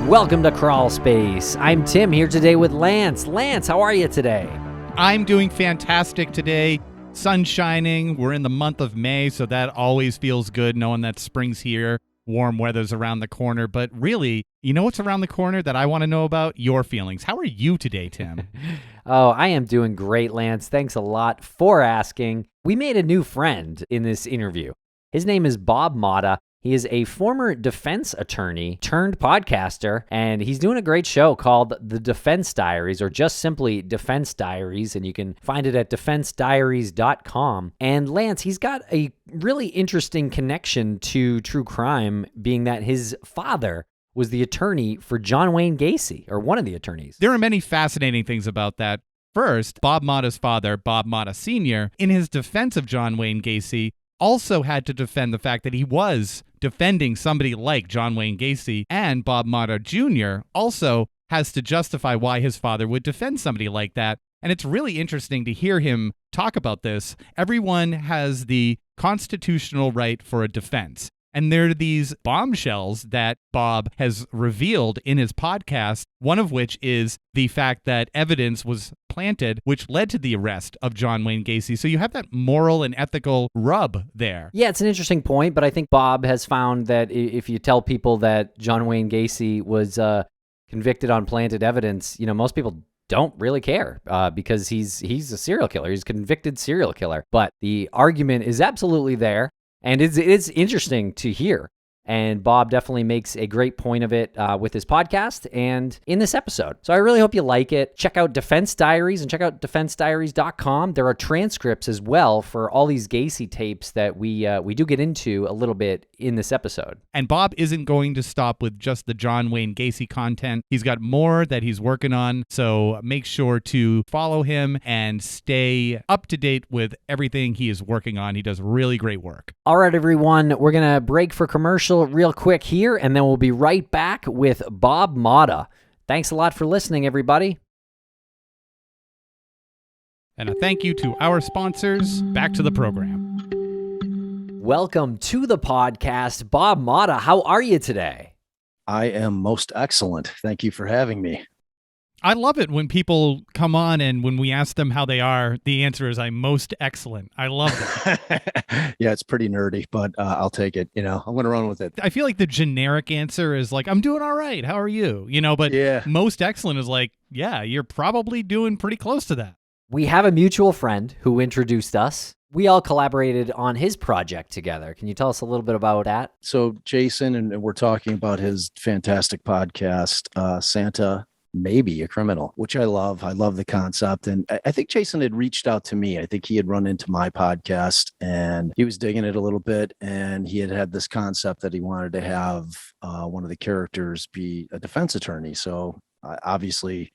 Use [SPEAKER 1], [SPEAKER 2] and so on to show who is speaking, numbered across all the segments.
[SPEAKER 1] Welcome to Crawlspace. I'm Tim here today with Lance. Lance, how are you today?
[SPEAKER 2] I'm doing fantastic today. Sun shining. We're in the month of May, so that always feels good knowing that spring's here. Warm weather's around the corner. But really, you know what's around the corner that I want to know about? Your feelings. How are you today, Tim?
[SPEAKER 1] Oh, I am doing great, Lance. Thanks a lot for asking. We made a new friend in this interview. His name is Bob Motta. He is a former defense attorney turned podcaster, and he's doing a great show called The Defense Diaries, or just simply Defense Diaries, and you can find it at defensediaries.com. And Lance, he's got a really interesting connection to true crime, being that his father was the attorney for John Wayne Gacy, or one of the attorneys.
[SPEAKER 2] There are many fascinating things about that. First, Bob Motta's father, Bob Motta Sr., in his defense of John Wayne Gacy, also had to defend the fact that he was defending somebody like John Wayne Gacy, and Bob Motta Jr. also has to justify why his father would defend somebody like that. And it's really interesting to hear him talk about this. Everyone has the constitutional right for a defense. And there are these bombshells that Bob has revealed in his podcast, one of which is the fact that evidence was planted, which led to the arrest of John Wayne Gacy. So you have that moral and ethical rub there.
[SPEAKER 1] Yeah, it's an interesting point, but I think Bob has found that if you tell people that John Wayne Gacy was convicted on planted evidence, most people don't really care because he's a serial killer. He's a convicted serial killer. But the argument is absolutely there. And it's interesting to hear. And Bob definitely makes a great point of it with his podcast and in this episode. So I really hope you like it. Check out Defense Diaries and check out defensediaries.com. There are transcripts as well for all these Gacy tapes that we do get into a little bit in this episode.
[SPEAKER 2] And Bob isn't going to stop with just the John Wayne Gacy content. He's got more that he's working on. So make sure to follow him and stay up to date with everything he is working on. He does really great work.
[SPEAKER 1] All right, everyone. We're going to break for commercial real quick here, and then we'll be right back with Bob Motta. Thanks a lot for listening, everybody.
[SPEAKER 2] And a thank you to our sponsors. Back to the program.
[SPEAKER 1] Welcome to the podcast, Bob Motta. How are you today?
[SPEAKER 3] I am most excellent. Thank you for having me.
[SPEAKER 2] I love it when people come on and when we ask them how they are, the answer is I'm most excellent. I love that.
[SPEAKER 3] Yeah, it's pretty nerdy, but I'll take it. I'm going to run with it.
[SPEAKER 2] I feel like the generic answer is like, I'm doing all right. How are you? But
[SPEAKER 3] yeah.
[SPEAKER 2] Most excellent is like, yeah, you're probably doing pretty close to that.
[SPEAKER 1] We have a mutual friend who introduced us. We all collaborated on his project together. Can you tell us a little bit about that?
[SPEAKER 3] So Jason, and we're talking about his fantastic podcast, Santa Maybe a Criminal, which I love. I love the concept. And I think Jason had reached out to me. I think he had run into my podcast and he was digging it a little bit. And he had this concept that he wanted to have one of the characters be a defense attorney. So obviously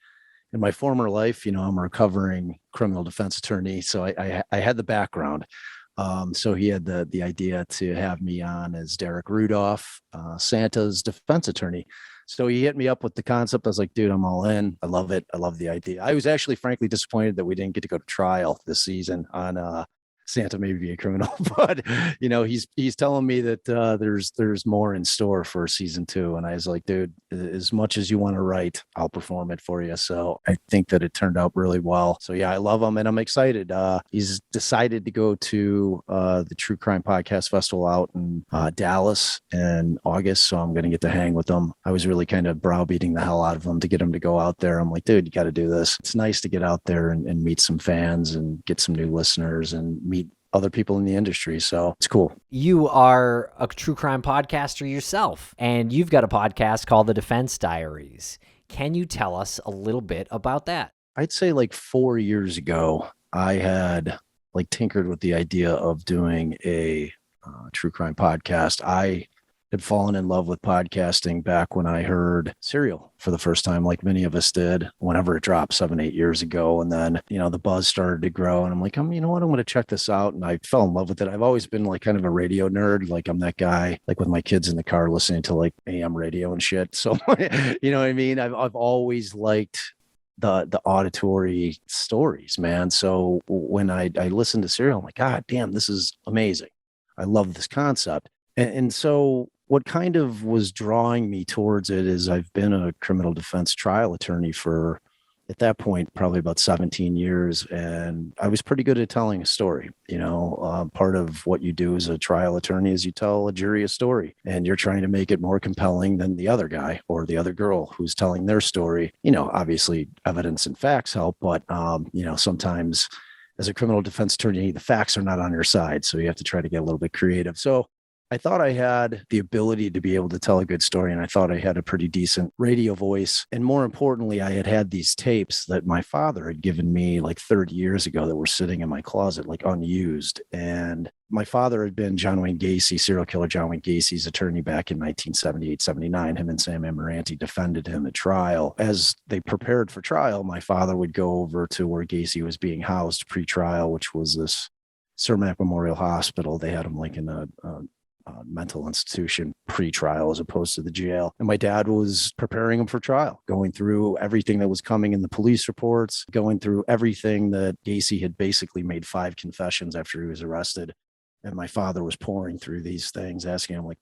[SPEAKER 3] in my former life, I'm a recovering criminal defense attorney. So I had the background. So he had the idea to have me on as Derek Rudolph, Santa's defense attorney. So he hit me up with the concept. I was like, dude, I'm all in. I love it. I love the idea. I was actually frankly disappointed that we didn't get to go to trial this season on Santa Maybe a Criminal, but he's telling me that there's more in store for season 2. And I was like, dude, as much as you want to write, I'll perform it for you. So I think that it turned out really well. So yeah, I love him and I'm excited. He's decided to go to the True Crime Podcast Festival out in Dallas in August. So I'm going to get to hang with him. I was really kind of browbeating the hell out of him to get him to go out there. I'm like, dude, you got to do this. It's nice to get out there and meet some fans and get some new listeners and meet other people in the industry. So it's cool.
[SPEAKER 1] You are a true crime podcaster yourself, and you've got a podcast called The Defense Diaries. Can you tell us a little bit about that?
[SPEAKER 3] I'd say like 4 years ago, I had tinkered with the idea of doing a true crime podcast. I had fallen in love with podcasting back when I heard Serial for the first time, like many of us did, whenever it dropped 7-8 years ago. And then, the buzz started to grow and I'm like, you know what, I'm going to check this out. And I fell in love with it. I've always been kind of a radio nerd. I'm that guy, with my kids in the car listening to AM radio and shit. So, you know what I mean? I've always liked the auditory stories, man. So when I listened to Serial, I'm like, God damn, this is amazing. I love this concept. And so what kind of was drawing me towards it is I've been a criminal defense trial attorney for, at that point, probably about 17 years. And I was pretty good at telling a story. Part of what you do as a trial attorney is you tell a jury a story, and you're trying to make it more compelling than the other guy or the other girl who's telling their story. Obviously evidence and facts help, but, sometimes as a criminal defense attorney, the facts are not on your side. So you have to try to get a little bit creative. So I thought I had the ability to be able to tell a good story, and I thought I had a pretty decent radio voice. And more importantly, I had these tapes that my father had given me like 30 years ago that were sitting in my closet, like unused. And my father had been John Wayne Gacy, serial killer John Wayne Gacy's attorney back in 1978, 79. Him and Sam Amoranti defended him at trial. As they prepared for trial, my father would go over to where Gacy was being housed pre-trial, which was this Cermak Memorial Hospital. They had him like in a mental institution pre-trial as opposed to the jail. And my dad was preparing him for trial, going through everything that was coming in the police reports, going through everything that Gacy had basically made 5 confessions after he was arrested. And my father was pouring through these things, asking him like,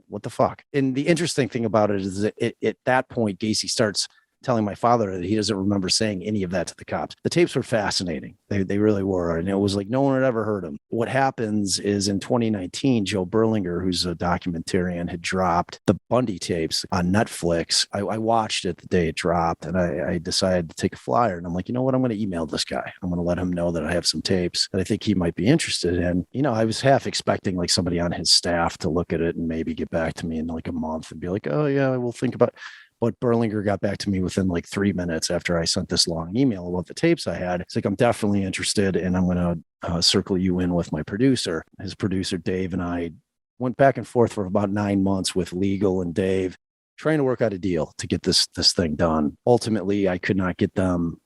[SPEAKER 3] what the fuck? And the interesting thing about it is that at that point, Gacy starts telling my father that he doesn't remember saying any of that to the cops. The tapes were fascinating. They really were. And it was like no one had ever heard them. What happens is in 2019, Joe Berlinger, who's a documentarian, had dropped the Bundy tapes on Netflix. I watched it the day it dropped, and I decided to take a flyer. And I'm like, you know what? I'm going to email this guy. I'm going to let him know that I have some tapes that I think he might be interested in. I was half expecting like somebody on his staff to look at it and maybe get back to me in like a month and be like, oh yeah, we'll think about it. But Berlinger got back to me within like 3 minutes after I sent this long email about the tapes I had. It's like, I'm definitely interested, and I'm going to circle you in with my producer. His producer, Dave, and I went back and forth for about 9 months with legal and Dave, trying to work out a deal to get this thing done. Ultimately, I could not get them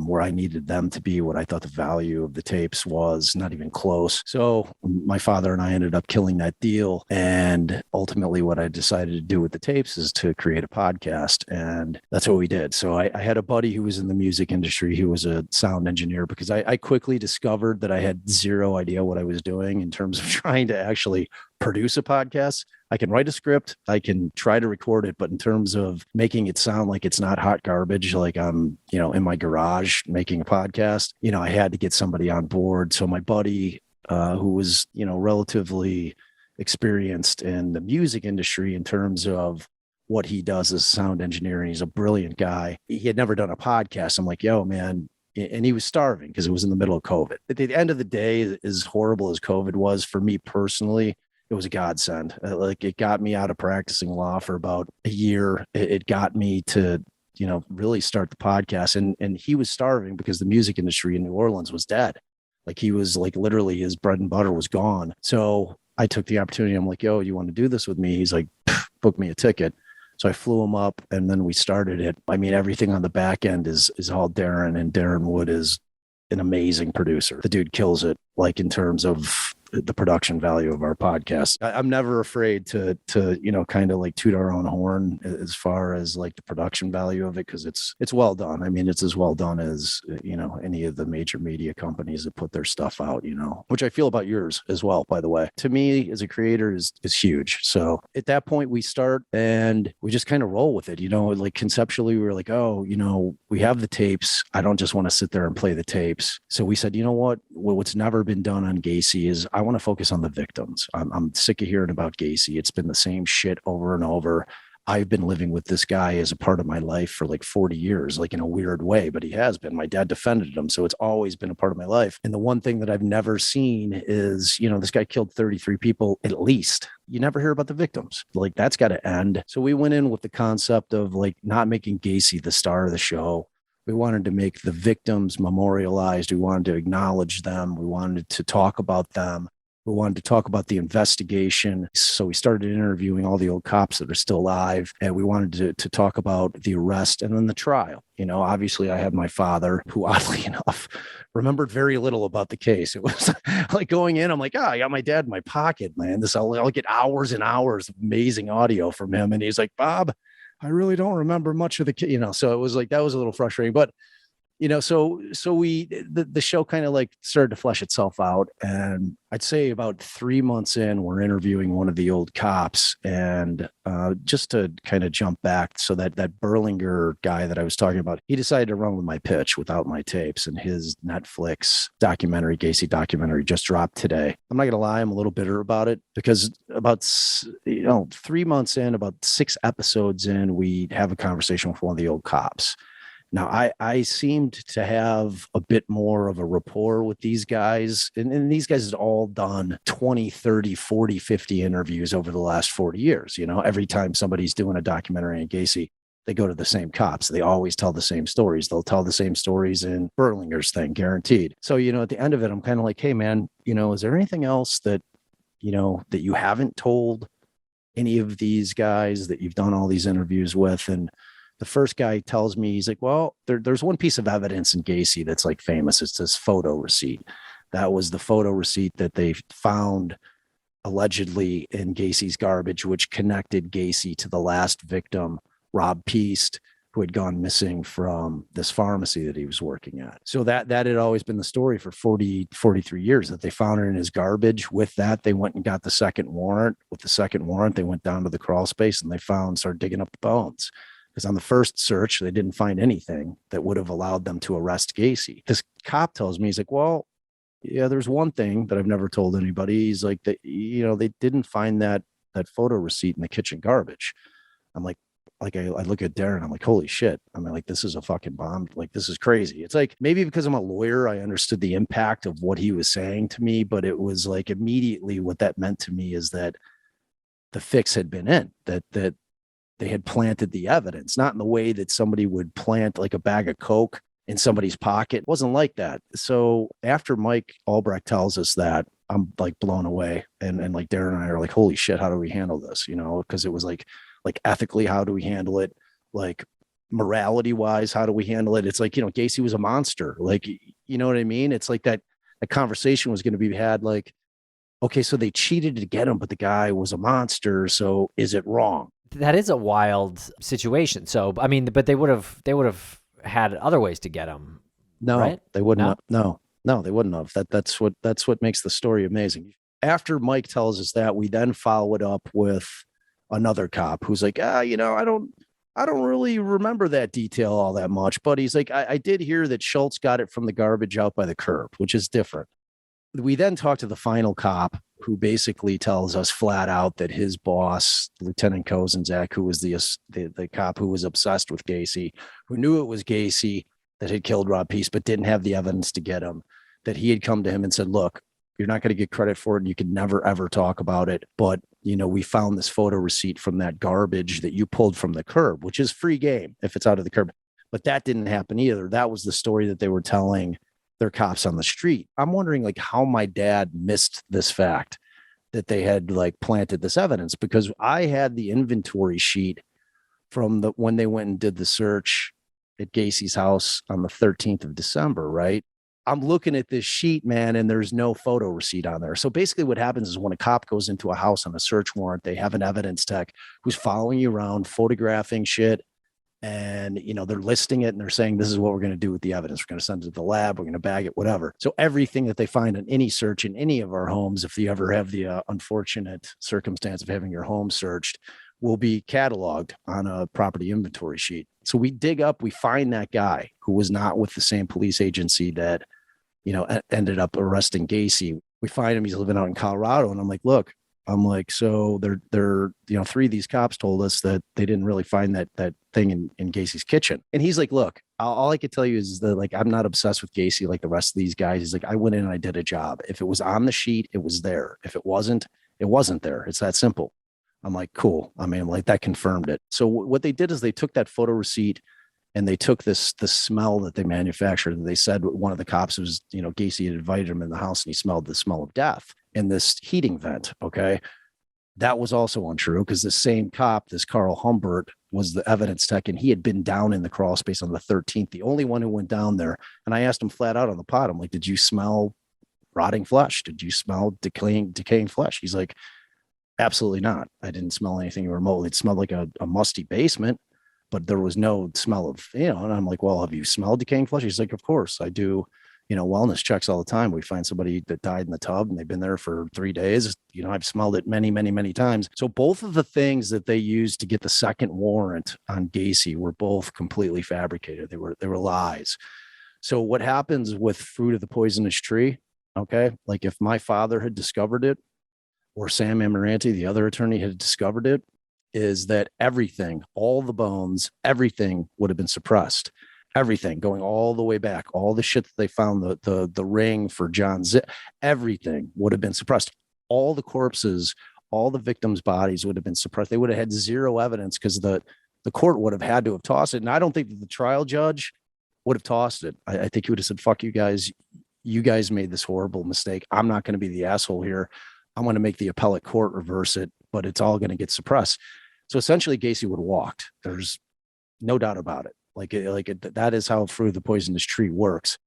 [SPEAKER 3] where I needed them to be. What I thought the value of the tapes was not even close. So my father and I ended up killing that deal. And ultimately what I decided to do with the tapes is to create a podcast. And that's what we did. So I had a buddy who was in the music industry. He was a sound engineer, because I quickly discovered that I had zero idea what I was doing in terms of trying to actually produce a podcast. I can write a script, I can try to record it, but in terms of making it sound like it's not hot garbage, like I'm, in my garage making a podcast, I had to get somebody on board. So my buddy, who was, relatively experienced in the music industry in terms of what he does as sound engineer, and he's a brilliant guy. He had never done a podcast. I'm like, yo, man. And he was starving because it was in the middle of COVID. At the end of the day, as horrible as COVID was for me personally, it was a godsend. Like, it got me out of practicing law for about a year. It got me to, really start the podcast. And he was starving because the music industry in New Orleans was dead. Like, he was like, literally his bread and butter was gone. So I took the opportunity. I'm like, yo, you want to do this with me? He's like, book me a ticket. So I flew him up, and then we started it. I mean, everything on the back end is all Darren, and Darren Wood is an amazing producer. The dude kills it, like, in terms of the production value of our podcast. I'm never afraid to kind of like toot our own horn as far as like the production value of it, because it's well done. I mean, it's as well done as any of the major media companies that put their stuff out, which I feel about yours as well, by the way. To me, as a creator, is huge. So at that point, we start and we just kind of roll with it. Like, conceptually, we were like, oh, we have the tapes. I don't just want to sit there and play the tapes. So we said, you know what? What's never been done on Gacy is I want to focus on the victims. I'm sick of hearing about Gacy. It's been the same shit over and over. I've been living with this guy as a part of my life for like 40 years, like in a weird way, but he has been. My dad defended him, so it's always been a part of my life. And the one thing that I've never seen is, this guy killed 33 people at least. You never hear about the victims. Like, that's got to end. So we went in with the concept of like not making Gacy the star of the show. We wanted to make the victims memorialized. We wanted to acknowledge them. We wanted to talk about them. We wanted to talk about the investigation. So we started interviewing all the old cops that are still alive. And we wanted to talk about the arrest and then the trial. Obviously I had my father, who oddly enough remembered very little about the case. It was like going in, I'm like, I got my dad in my pocket, man. I'll get hours and hours of amazing audio from him. And he's like, Bob, I really don't remember much of the case, so it was like, that was a little frustrating, but So the show kind of like started to flesh itself out, and I'd say about 3 months in, we're interviewing one of the old cops, and just to kind of jump back, so that Berlinger guy that I was talking about, he decided to run with my pitch without my tapes, and his Netflix documentary, Gacy documentary, just dropped today. I'm not gonna lie, I'm a little bitter about it, because about 3 months in, about 6 episodes in, we have a conversation with one of the old cops. Now, I seemed to have a bit more of a rapport with these guys. And these guys had all done 20, 30, 40, 50 interviews over the last 40 years. Every time somebody's doing a documentary on Gacy, they go to the same cops. They always tell the same stories. They'll tell the same stories in Berlinger's thing, guaranteed. So, at the end of it, I'm kind of like, hey, man, is there anything else that you haven't told any of these guys that you've done all these interviews with? And the first guy tells me, he's like, well, there's one piece of evidence in Gacy that's like famous. It's this photo receipt. That was the photo receipt that they found allegedly in Gacy's garbage, which connected Gacy to the last victim, Rob Peast, who had gone missing from this pharmacy that he was working at. So that had always been the story for 43 years, that they found it in his garbage. With that, they went and got the second warrant. With the second warrant, they went down to the Crawlspace and they started digging up the bones. Because on the first search, they didn't find anything that would have allowed them to arrest Gacy. This cop tells me, he's like, well, yeah, there's one thing that I've never told anybody. He's like, that, they didn't find that photo receipt in the kitchen garbage. I'm like I look at Darren, I'm like, holy shit. I mean, like, this is a fucking bomb. Like, this is crazy. It's like, maybe because I'm a lawyer, I understood the impact of what he was saying to me, but it was like immediately what that meant to me is that the fix had been in, that they had planted the evidence, not in the way that somebody would plant like a bag of Coke in somebody's pocket. It wasn't like that. So after Mike Albrecht tells us that, I'm like blown away. And like Darren and I are like, holy shit, how do we handle this? Because it was like ethically, how do we handle it? Like morality wise, how do we handle it? It's like, Gacy was a monster. Like, you know what I mean? It's like that a conversation was going to be had like, okay, so they cheated to get him, but the guy was a monster. So is it wrong?
[SPEAKER 1] That is a wild situation. So, I mean, but they would have had other ways to get him.
[SPEAKER 3] No,
[SPEAKER 1] right?
[SPEAKER 3] They wouldn't have. No, they wouldn't have. That's what makes the story amazing. After Mike tells us that, we then follow it up with another cop who's like, I don't really remember that detail all that much, but he's like, I did hear that Schultz got it from the garbage out by the curb, which is different. We then talk to the final cop, who basically tells us flat out that his boss, Lieutenant Kozenzak, who was the cop who was obsessed with Gacy, who knew it was Gacy that had killed Rob Peast, but didn't have the evidence to get him, that he had come to him and said, look, you're not going to get credit for it, and you can never, ever talk about it. But, we found this photo receipt from that garbage that you pulled from the curb, which is free game if it's out of the curb. But that didn't happen either. That was the story that they were telling their cops on the street. I'm wondering like how my dad missed this fact that they had like planted this evidence, because I had the inventory sheet from when they went and did the search at Gacy's house on the 13th of December, right? I'm looking at this sheet, man, and there's no photo receipt on there. So basically what happens is when a cop goes into a house on a search warrant, they have an evidence tech who's following you around, photographing shit. And, they're listing it and they're saying, this is what we're going to do with the evidence. We're going to send it to the lab. We're going to bag it, whatever. So everything that they find in any search in any of our homes, if you ever have the unfortunate circumstance of having your home searched, will be cataloged on a property inventory sheet. So we dig up, we find that guy who was not with the same police agency that, ended up arresting Gacy. We find him, he's living out in Colorado. And I'm like, look, so they're, 3 of these cops told us that they didn't really find that thing in Gacy's kitchen. And he's like, look, all I could tell you is that, like, I'm not obsessed with Gacy like the rest of these guys. He's like, I went in and I did a job. If it was on the sheet, it was there. If it wasn't, it wasn't there. It's that simple. I'm like, cool. I mean, like, that confirmed it. So what they did is they took that photo receipt and they took the smell that they manufactured. And they said one of the cops was, Gacy had invited him in the house and he smelled the smell of death in this heating vent. Okay. That was also untrue, because the same cop, this Carl Humbert, was the evidence tech, and he had been down in the crawl space on the 13th, the only one who went down there. And I asked him flat out on the pod, I'm like, did you smell rotting flesh? Did you smell decaying flesh? He's like, absolutely not. I didn't smell anything remotely. It smelled like a musty basement, but there was no smell of, and I'm like, well, have you smelled decaying flesh? He's like, of course I do, wellness checks all the time. We find somebody that died in the tub and they've been there for 3 days. I've smelled it many, many, many times. So both of the things that they used to get the second warrant on Gacy were both completely fabricated. They were lies. So what happens with fruit of the poisonous tree? Okay. Like if my father had discovered it, or Sam Amoranti, the other attorney, had discovered it, is that everything, all the bones, everything would have been suppressed. Everything going all the way back, all the shit that they found, the ring for John Zip, everything would have been suppressed. All the corpses, all the victims' bodies would have been suppressed. They would have had zero evidence because the court would have had to have tossed it. And I don't think that the trial judge would have tossed it. I think he would have said, fuck you guys. You guys made this horrible mistake. I'm not going to be the asshole here. I'm going to make the appellate court reverse it, but it's all going to get suppressed. So essentially Gacy would have walked. There's no doubt about it. That is how Fruit of the Poisonous Tree works.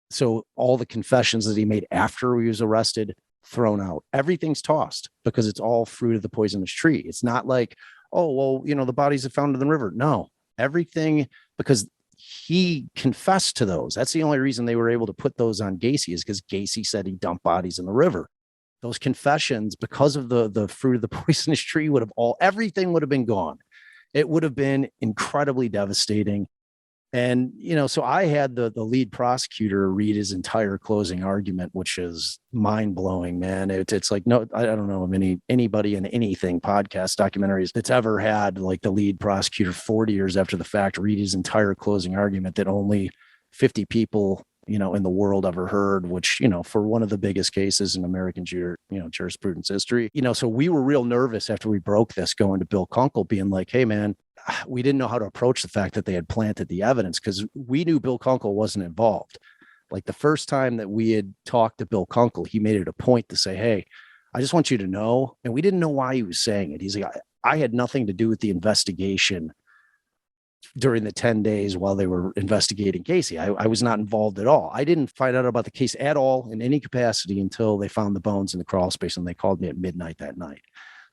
[SPEAKER 3] So all the confessions that he made after he was arrested, thrown out. Everything's tossed because it's all fruit of the poisonous tree. It's not like, oh, well, the bodies are found in the river. No, everything, because he confessed to those. That's the only reason they were able to put those on Gacy, is because Gacy said he dumped bodies in the river. Those confessions, because of the fruit of the poisonous tree, everything would have been gone. It would have been incredibly devastating. And, so I had the lead prosecutor read his entire closing argument, which is mind blowing, man. It's like, no, I don't know of anybody in anything, podcast, documentaries, that's ever had like the lead prosecutor 40 years after the fact read his entire closing argument that only 50 people, in the world ever heard, which, for one of the biggest cases in American jurisprudence history, so we were real nervous after we broke this, going to Bill Kunkel being like, hey man, we didn't know how to approach the fact that they had planted the evidence, because we knew Bill Kunkel wasn't involved. Like the first time that we had talked to Bill Kunkel, he made it a point to say, hey, I just want you to know. And we didn't know why he was saying it. He's like, I had nothing to do with the investigation during the 10 days while they were investigating Gacy. I was not involved at all. I didn't find out about the case at all in any capacity until they found the bones in the crawl space, and they called me at midnight that night.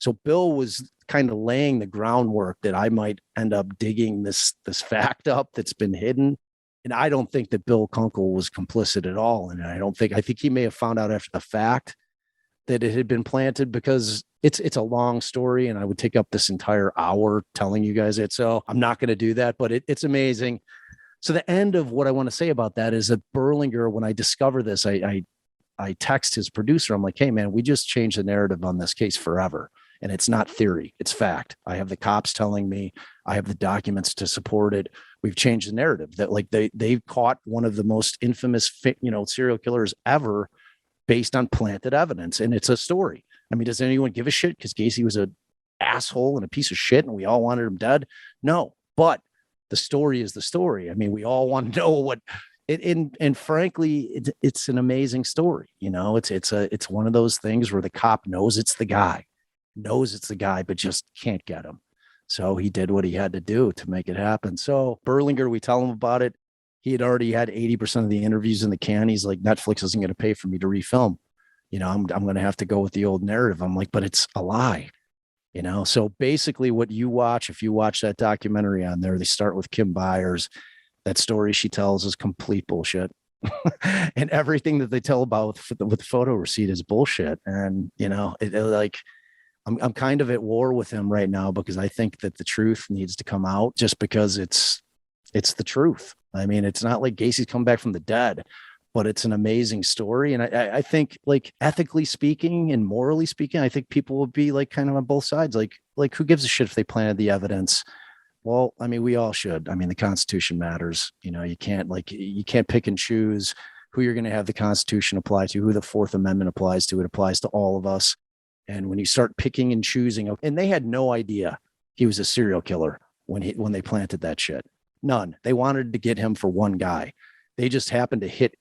[SPEAKER 3] So Bill was kind of laying the groundwork that I might end up digging this fact up that's been hidden. And I don't think that Bill Kunkel was complicit at all. And I think he may have found out after the fact that it had been planted, because it's a long story and I would take up this entire hour telling you guys it. So I'm not going to do that, but it's amazing. So the end of what I want to say about that is that Berlinger, when I discover this, I text his producer. I'm like, hey man, we just changed the narrative on this case forever. And it's not theory, it's fact. I have the cops telling me, I have the documents to support it. We've changed the narrative that like they caught one of the most infamous, serial killers ever based on planted evidence. And it's a story. I mean, does anyone give a shit because Gacy was an asshole and a piece of shit and we all wanted him dead? No, but the story is the story. I mean, we all want to know what it, and frankly, it's an amazing story. It's one of those things where the cop knows it's the guy, but just can't get him. So he did what he had to do to make it happen. So Berlinger, we tell him about it. He had already had 80% of the interviews in the can. He's like, Netflix isn't going to pay for me to refilm. I'm going to have to go with the old narrative. I'm like, but it's a lie. So basically what you watch, if you watch that documentary on there, they start with Kim Byers. That story she tells is complete bullshit. And everything that they tell about with the photo receipt is bullshit. And, I'm kind of at war with him right now, because I think that the truth needs to come out, just because it's the truth. I mean, it's not like Gacy's come back from the dead, but it's an amazing story. And I think, like, ethically speaking and morally speaking, I think people will be like kind of on both sides. Like who gives a shit if they planted the evidence? Well, I mean, we all should. I mean, the Constitution matters. You can't pick and choose who you're going to have the Constitution apply to, who the Fourth Amendment applies to. It applies to all of us. And when you start picking and choosing, and they had no idea he was a serial killer when they planted that shit. None. They wanted to get him for one guy. They just happened to hit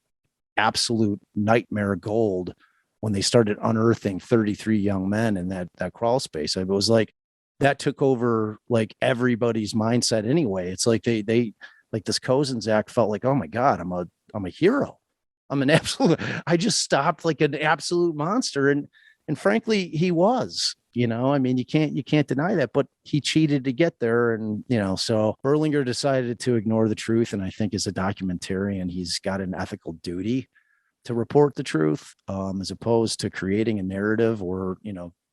[SPEAKER 3] absolute nightmare gold when they started unearthing 33 young men in that crawl space. It was like that took over like everybody's mindset anyway. It's like they like this Cousins Act felt like, oh my God, I'm a hero. I'm an absolute, I just stopped like an absolute monster. And And frankly, he was. I mean, you can't deny that, but he cheated to get there. And, so Berlinger decided to ignore the truth. And I think as a documentarian, he's got an ethical duty to report the truth, as opposed to creating a narrative or,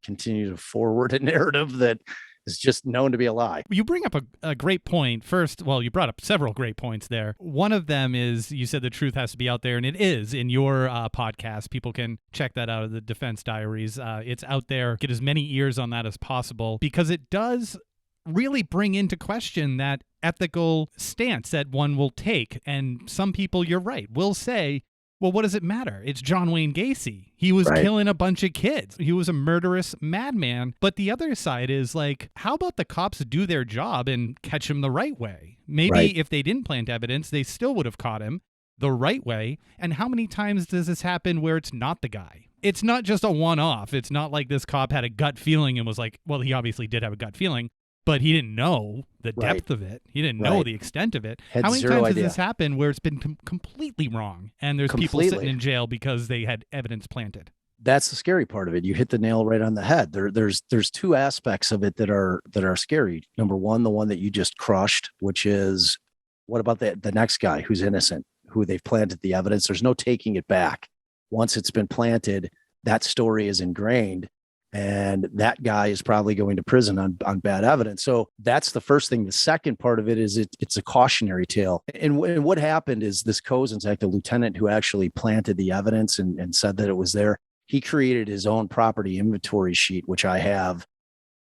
[SPEAKER 3] continue to forward a narrative that is just known to be a lie.
[SPEAKER 2] You bring up a great point. First, well, you brought up several great points there. One of them is you said the truth has to be out there, and it is in your podcast. People can check that out of the Defense Diaries. It's out there. Get as many ears on that as possible, because it does really bring into question that ethical stance that one will take. And some people, you're right, will say, well, what does it matter? It's John Wayne Gacy. He was killing a bunch of kids. He was a murderous madman. But the other side is like, how about the cops do their job and catch him the right way? Maybe if they didn't plant evidence, they still would have caught him the right way. And how many times does this happen where it's not the guy? It's not just a one-off. It's not like this cop had a gut feeling and was like, well, he obviously did have a gut feeling, but he didn't know the depth of it. He didn't know the extent of it. How many times has this happened where it's been completely wrong and there's people sitting in jail because they had evidence planted?
[SPEAKER 3] That's the scary part of it. You hit the nail right on the head. There's two aspects of it that are scary. Number one, the one that you just crushed, which is, what about the next guy who's innocent, who they've planted the evidence? There's no taking it back. Once it's been planted, that story is ingrained. And that guy is probably going to prison on bad evidence. So that's the first thing. The second part of it is it's a cautionary tale. And what happened is this Kozenzak, the lieutenant who actually planted the evidence and said that it was there, he created his own property inventory sheet, which I have,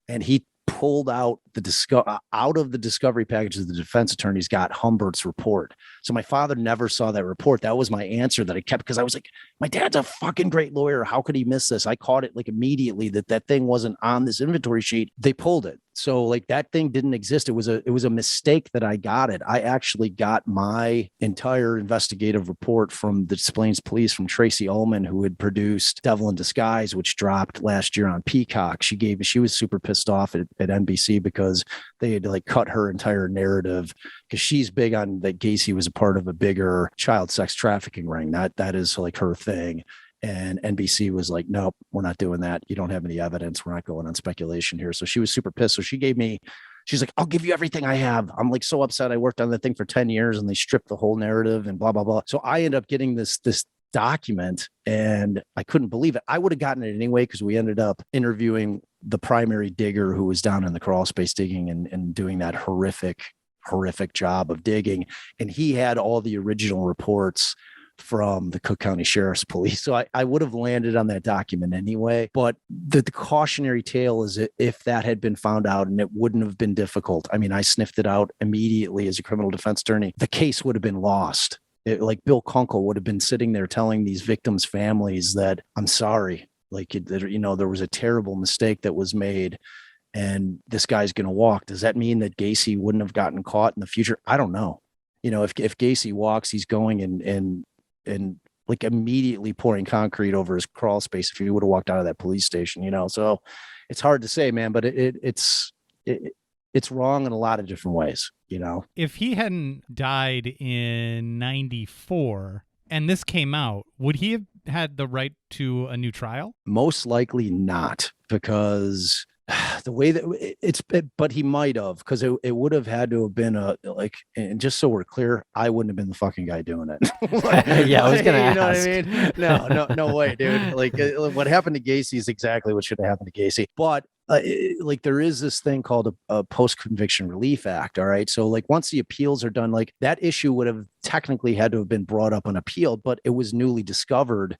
[SPEAKER 3] and he pulled out out of the discovery packages the defense attorneys got Humbert's report. So my father never saw that report. That was my answer that I kept, because I was like, my dad's a fucking great lawyer. How could he miss this? I caught it like immediately that thing wasn't on this inventory sheet. They pulled it. So like that thing didn't exist. It was a mistake that I got it. I actually got my entire investigative report from the Des Plaines Police, from Tracy Ullman, who had produced Devil in Disguise, which dropped last year on Peacock. She was super pissed off at NBC because they had like cut her entire narrative, because she's big on that Gacy was a part of a bigger child sex trafficking ring. That is like her thing. And NBC was like, nope, we're not doing that. You don't have any evidence. We're not going on speculation here. So she was super pissed. So she's like, I'll give you everything I have. I'm like so upset. I worked on that thing for 10 years and they stripped the whole narrative and blah, blah, blah. So I end up getting this document and I couldn't believe it. I would have gotten it anyway, because we ended up interviewing the primary digger who was down in the Crawlspace digging and doing that horrific job of digging. And he had all the original reports from the Cook County Sheriff's Police. So I would have landed on that document anyway. But the cautionary tale is if that had been found out, and it wouldn't have been difficult. I mean, I sniffed it out immediately as a criminal defense attorney. The case would have been lost. Like Bill Kunkel would have been sitting there telling these victims' families that, I'm sorry, there was a terrible mistake that was made and this guy's going to walk. Does that mean that Gacy wouldn't have gotten caught in the future? I don't know. If Gacy walks, he's going and like immediately pouring concrete over his crawl space if he would have walked out of that police station, so it's hard to say, man, but it's wrong in a lot of different ways.
[SPEAKER 2] If he hadn't died in 94 and this came out, would he have had the right to a new trial?
[SPEAKER 3] Most likely not, because the way that but he might have, because it would have had to have been and just so we're clear, I wouldn't have been the fucking guy doing it.
[SPEAKER 1] Yeah, I was gonna ask.
[SPEAKER 3] You know what I mean? No way, dude. Like what happened to Gacy is exactly what should have happened to Gacy. But there is this thing called a post-conviction relief act. All right. So like once the appeals are done, like that issue would have technically had to have been brought up and appealed, but it was newly discovered.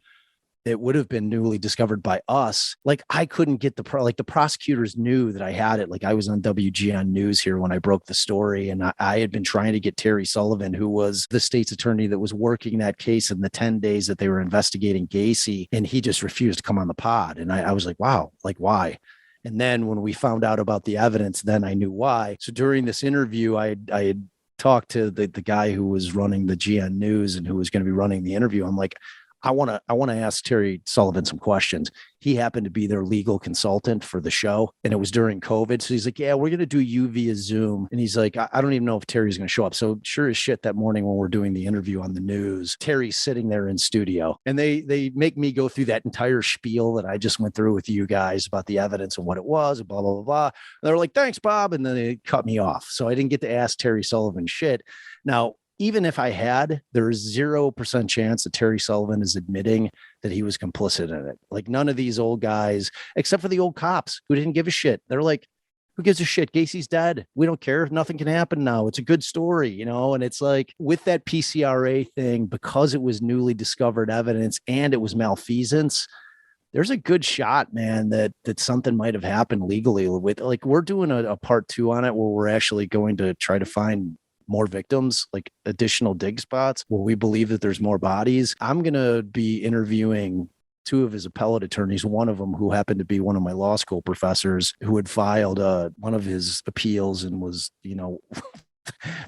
[SPEAKER 3] It would have been newly discovered by us. Like I couldn't get the prosecutors knew that I had it. Like I was on WGN News here when I broke the story, and I had been trying to get Terry Sullivan, who was the state's attorney that was working that case in the 10 days that they were investigating Gacy, and he just refused to come on the pod. And I was like, wow, like why? And then when we found out about the evidence, then I knew why. So during this interview, I had talked to the guy who was running the GN News and who was going to be running the interview. I'm like, I want to ask Terry Sullivan some questions. He happened to be their legal consultant for the show, and it was during COVID. So he's like, yeah, we're going to do you via Zoom. And he's like, I don't even know if Terry's going to show up. So sure as shit, that morning when we're doing the interview on the news, Terry's sitting there in studio, and they make me go through that entire spiel that I just went through with you guys about the evidence and what it was, blah, blah, blah, blah. And they're like, thanks, Bob. And then they cut me off. So I didn't get to ask Terry Sullivan shit. Now, even if I had, there is 0% chance that Terry Sullivan is admitting that he was complicit in it. Like none of these old guys, except for the old cops who didn't give a shit. They're like, who gives a shit? Gacy's dead. We don't care. Nothing can happen now. It's a good story, you know? And it's like with that PCRA thing, because it was newly discovered evidence and it was malfeasance, there's a good shot, man, that something might have happened legally with, like, we're doing a part 2 on it where we're actually going to try to find more victims, like additional dig spots where we believe that there's more bodies. I'm going to be interviewing 2 of his appellate attorneys, one of them who happened to be one of my law school professors who had filed one of his appeals and was, you know,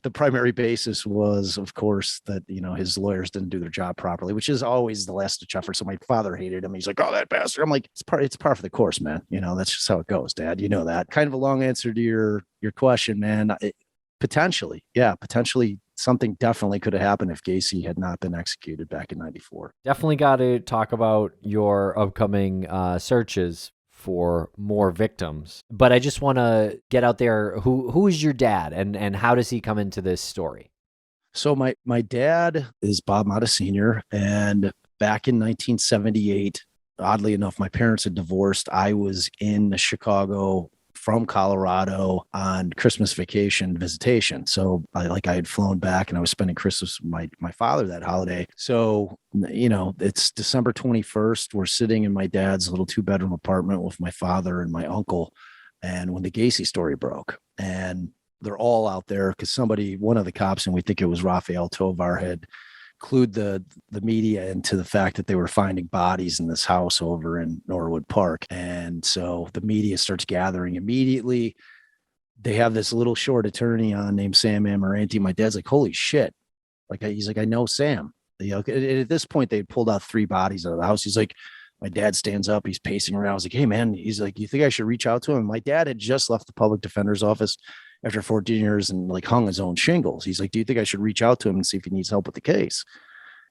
[SPEAKER 3] the primary basis was, of course, that, you know, his lawyers didn't do their job properly, which is always the last ditch effort. So my father hated him. He's like, oh, that bastard. I'm like, it's par for the course, man. You know, that's just how it goes, Dad. You know that. Kind of a long answer to your question, man. Potentially something definitely could have happened if Gacy had not been executed back in 94.
[SPEAKER 1] Definitely got to talk about your upcoming searches for more victims. But I just want to get out there, who is your dad and how does he come into this story?
[SPEAKER 3] So my dad is Bob Motta Sr. And back in 1978, oddly enough, my parents had divorced. I was in Chicago from Colorado on Christmas vacation visitation. So I had flown back and I was spending Christmas with my father that holiday. So, you know, it's December 21st. We're sitting in my dad's little 2-bedroom apartment with my father and my uncle. And when the Gacy story broke, and they're all out there because one of the cops, and we think it was Rafael Tovar, had clued the media into the fact that they were finding bodies in this house over in Norwood Park. And so the media starts gathering immediately. They have this little short attorney on named Sam Amaranti. My dad's like, holy shit. He's like, I know Sam. You know, at this point, they pulled out 3 bodies out of the house. He's like, my dad stands up, he's pacing around. I was like, hey man, he's like, you think I should reach out to him? My dad had just left the public defender's office after 14 years and like hung his own shingles. He's like, do you think I should reach out to him and see if he needs help with the case?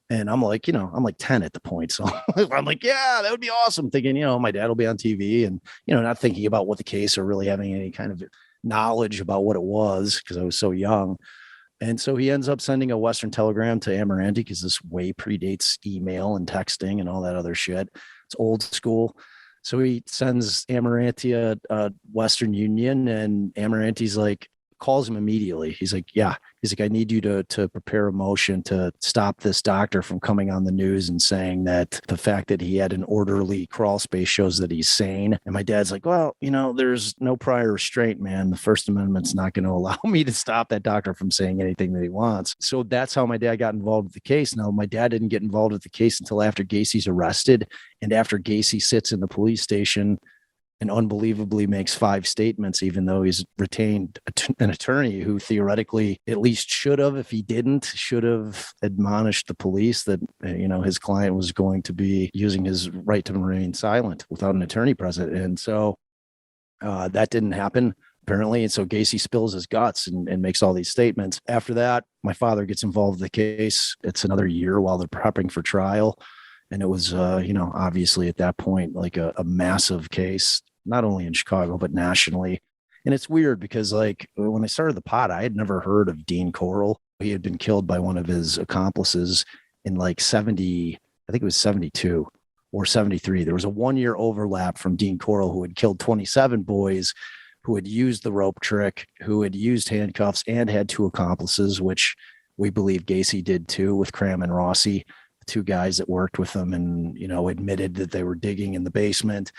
[SPEAKER 3] And I'm like, you know, I'm like 10 at the point. So I'm like, yeah, that would be awesome. Thinking, you know, my dad will be on TV and, you know, not thinking about what the case or really having any kind of knowledge about what it was because I was so young. And so he ends up sending a Western telegram to Amaranti because this way predates email and texting and all that other shit. It's old school. So he sends Amaranti a Western Union, and Amaranti's like, calls him immediately. He's like, yeah. He's like, I need you to prepare a motion to stop this doctor from coming on the news and saying that the fact that he had an orderly crawl space shows that he's sane. And my dad's like, well, you know, there's no prior restraint, man. The First Amendment's not going to allow me to stop that doctor from saying anything that he wants. So that's how my dad got involved with the case. Now, my dad didn't get involved with the case until after Gacy's arrested and after Gacy sits in the police station and unbelievably makes 5 statements, even though he's retained an attorney who theoretically at least should have admonished the police that, you know, his client was going to be using his right to remain silent without an attorney present. And so that didn't happen, apparently. And so Gacy spills his guts and makes all these statements. After that, my father gets involved in the case. It's another year while they're prepping for trial. And it was, you know, obviously at that point, like a massive case, not only in Chicago, but nationally. And it's weird because like when I started the pod, I had never heard of Dean Corll. He had been killed by one of his accomplices in like 70, I think it was 72 or 73. There was a 1-year overlap from Dean Corll, who had killed 27 boys, who had used the rope trick, who had used handcuffs and had 2 accomplices, which we believe Gacy did too, with Cram and Rossi, 2 guys that worked with them and, you know, admitted that they were digging in the basement.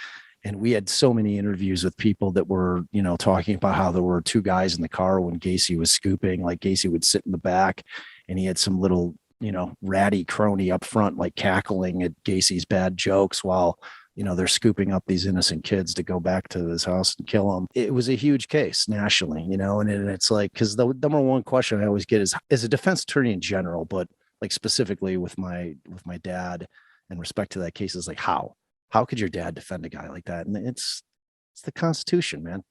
[SPEAKER 3] And we had so many interviews with people that were, you know, talking about how there were 2 guys in the car when Gacy was scooping. Like Gacy would sit in the back and he had some little, you know, ratty crony up front, like cackling at Gacy's bad jokes while, you know, they're scooping up these innocent kids to go back to his house and kill them. It was a huge case nationally, you know, and it's like, because the number one question I always get is, as a defense attorney in general, but like specifically with my dad, and respect to that case is like, how could your dad defend a guy like that? And it's the Constitution, man.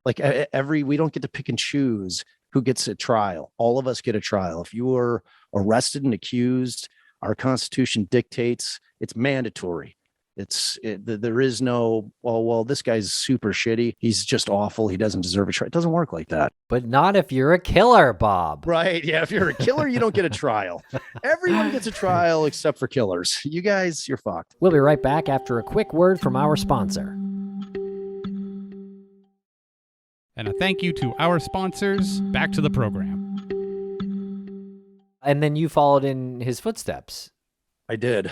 [SPEAKER 3] Like we don't get to pick and choose who gets a trial. All of us get a trial. If you are arrested and accused, our Constitution dictates it's mandatory. There is no, well, this guy's super shitty. He's just awful. He doesn't deserve a trial. It doesn't work like that.
[SPEAKER 1] But not if you're a killer, Bob.
[SPEAKER 3] Right. Yeah. If you're a killer, you don't get a trial. Everyone gets a trial except for killers. You guys, you're fucked.
[SPEAKER 1] We'll be right back after a quick word from our sponsor.
[SPEAKER 2] And a thank you to our sponsors. Back to the program.
[SPEAKER 1] And then you followed in his footsteps.
[SPEAKER 3] I did.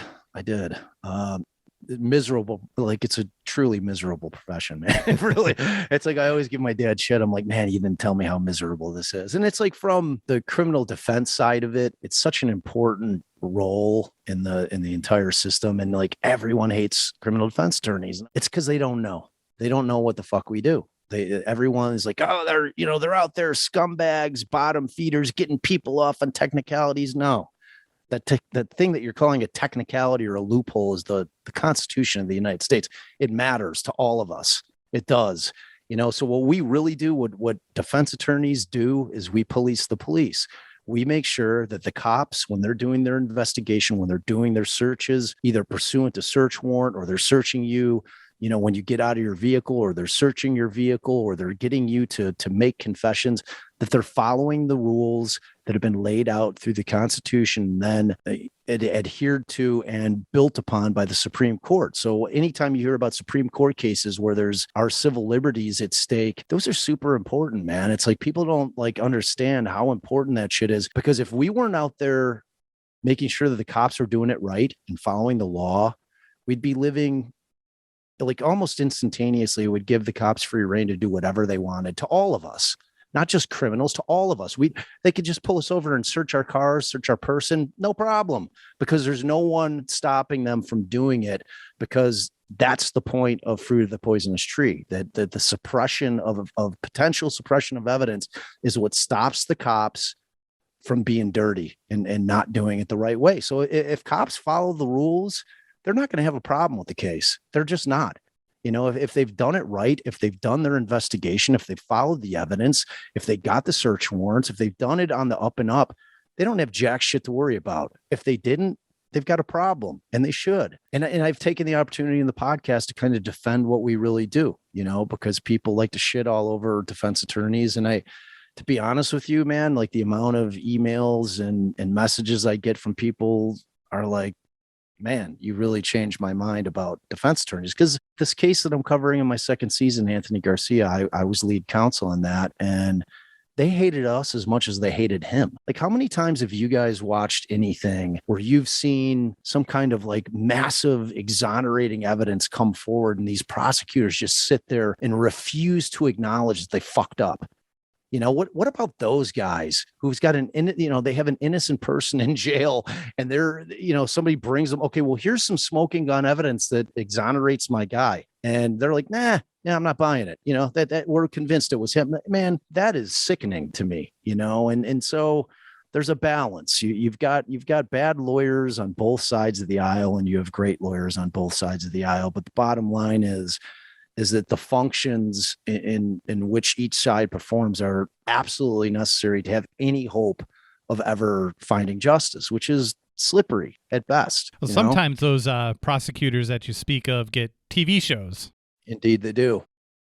[SPEAKER 3] Miserable. Like, it's a truly miserable profession, man. Really. It's like, I always give my dad shit. I'm like, man, he didn't tell me how miserable this is. And it's like, from the criminal defense side of it, it's such an important role in the entire system. And like, everyone hates criminal defense attorneys. It's because they don't know what the fuck we do. Everyone is like, oh, they're out there, scumbags, bottom feeders, getting people off on technicalities. No, that thing that you're calling a technicality or a loophole is the Constitution of the United States. It matters to all of us. It does. So what we really do, what defense attorneys do, is we police the police. We make sure that the cops, when they're doing their investigation, when they're doing their searches, either pursuant to search warrant or they're searching you, when you get out of your vehicle, or they're searching your vehicle, or they're getting you to make confessions, that they're following the rules that have been laid out through the Constitution, then adhered to and built upon by the Supreme Court. So anytime you hear about Supreme Court cases where there's our civil liberties at stake, those are super important, man. It's like, people don't understand how important that shit is, because if we weren't out there making sure that the cops are doing it right and following the law, we'd be living almost instantaneously. It would give the cops free rein to do whatever they wanted to all of us, not just criminals, to all of us. They could just pull us over and search our cars, search our person, no problem, because there's no one stopping them from doing it, because that's the point of Fruit of the Poisonous Tree, that the suppression of potential suppression of evidence is what stops the cops from being dirty and not doing it the right way. So if cops follow the rules, they're not going to have a problem with the case. They're just not. If they've done it right, if they've done their investigation, if they've followed the evidence, if they got the search warrants, if they've done it on the up and up, they don't have jack shit to worry about. If they didn't, they've got a problem, and they should. And I've taken the opportunity in the podcast to kind of defend what we really do, because people like to shit all over defense attorneys. And to be honest with you, man, like, the amount of emails and messages I get from people are like, man, you really changed my mind about defense attorneys. Because this case that I'm covering in my second season, Anthony Garcia, I was lead counsel in that, and they hated us as much as they hated him. Like, how many times have you guys watched anything where you've seen some kind of massive exonerating evidence come forward, and these prosecutors just sit there and refuse to acknowledge that they fucked up? What about those guys who's got they have an innocent person in jail, and they're, somebody brings them, okay, well, here's some smoking gun evidence that exonerates my guy. And they're like, nah, I'm not buying it. That we're convinced it was him. Man, that is sickening to me, and so there's a balance. You've got bad lawyers on both sides of the aisle, and you have great lawyers on both sides of the aisle. But the bottom line is that the functions in which each side performs are absolutely necessary to have any hope of ever finding justice, which is slippery at best.
[SPEAKER 2] Well, sometimes those prosecutors that you speak of get TV shows.
[SPEAKER 3] Indeed, they do.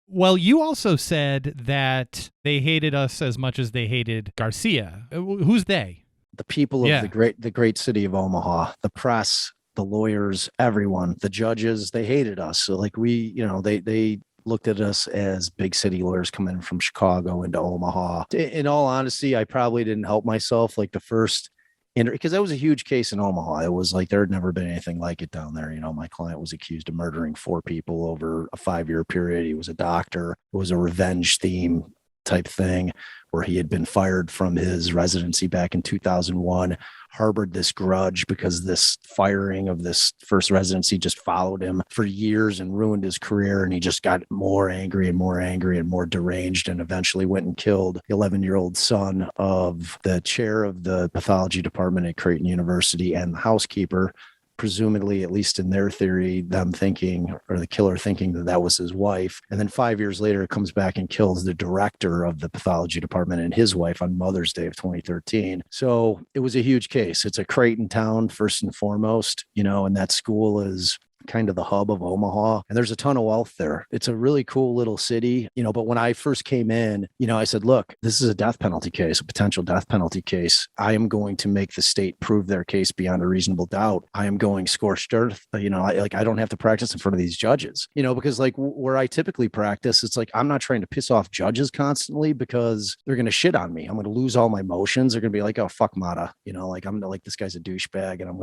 [SPEAKER 2] Well, you also said that they hated us as much as they hated Garcia. Who's they?
[SPEAKER 3] The people of the great city of Omaha, the press, the lawyers, everyone, the judges, they hated us. So they looked at us as big city lawyers coming from Chicago into Omaha. In all honesty, I probably didn't help myself the first because that was a huge case in Omaha. It was there had never been anything like it down there. My client was accused of murdering 4 people over a 5-year period. He was a doctor. It was a revenge theme type thing where he had been fired from his residency back in 2001, harbored this grudge because this firing of this first residency just followed him for years and ruined his career. And he just got more angry and more angry and more deranged, and eventually went and killed the 11-year-old son of the chair of the pathology department at Creighton University and the housekeeper. presumably, at least in their theory, them thinking, or the killer thinking, that that was his wife. And then 5 years later, it comes back and kills the director of the pathology department and his wife on Mother's Day of 2013. So it was a huge case. It's a Creighton town, first and foremost, and that school is kind of the hub of Omaha, and there's a ton of wealth there. It's a really cool little city, but when I first came in, I said, look, this is a death penalty case, a potential death penalty case. I am going to make the state prove their case beyond a reasonable doubt. I am going scorched earth. I don't have to practice in front of these judges, because like where I typically practice, it's like, I'm not trying to piss off judges constantly because they're going to shit on me. I'm going to lose all my motions. They're going to be like, oh, fuck Motta, I'm like, this guy's a douchebag, and I'm